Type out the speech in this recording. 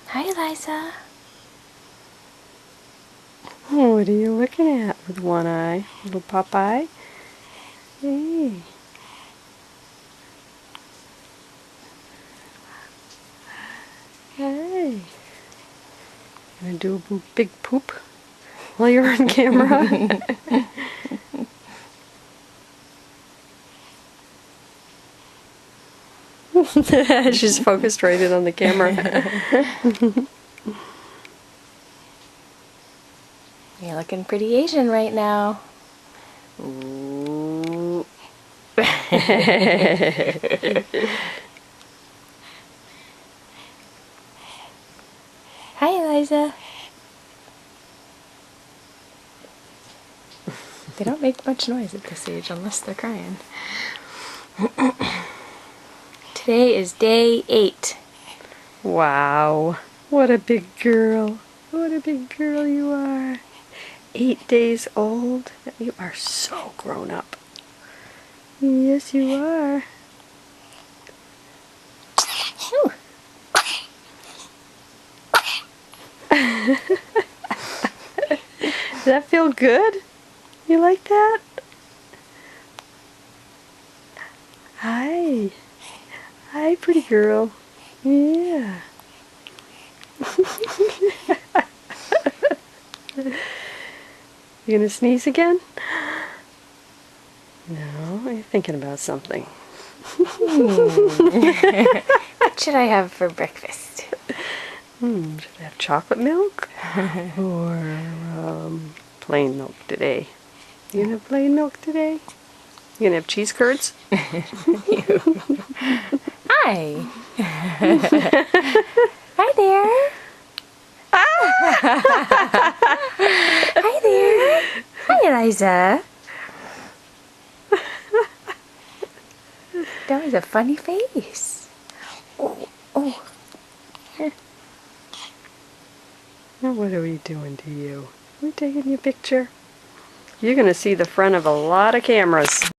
Hi, Eliza. Oh, what are you looking at with one eye? Little Popeye? Hey. Hey. Gonna do a big poop while you're on camera? She's focused right in on the camera. You're looking pretty Asian right now. Ooh. Hi, Eliza. They don't make much noise at this age unless they're crying. Today is day 8. Wow. What a big girl. What a big girl you are. 8 days old. You are so grown up. Yes, you are. Does that feel good? You like that? Hi. Hi, pretty girl. Yeah. You gonna sneeze again? No, you're thinking about something. What should I have for breakfast? Should I have chocolate milk? Or plain milk today? You gonna have plain milk today? You gonna have cheese curds? Hi. Hi there. Hi there. Hi, Eliza. That was a funny face. Oh, oh. Now what are we doing to you? We're taking you a picture. You're gonna see the front of a lot of cameras.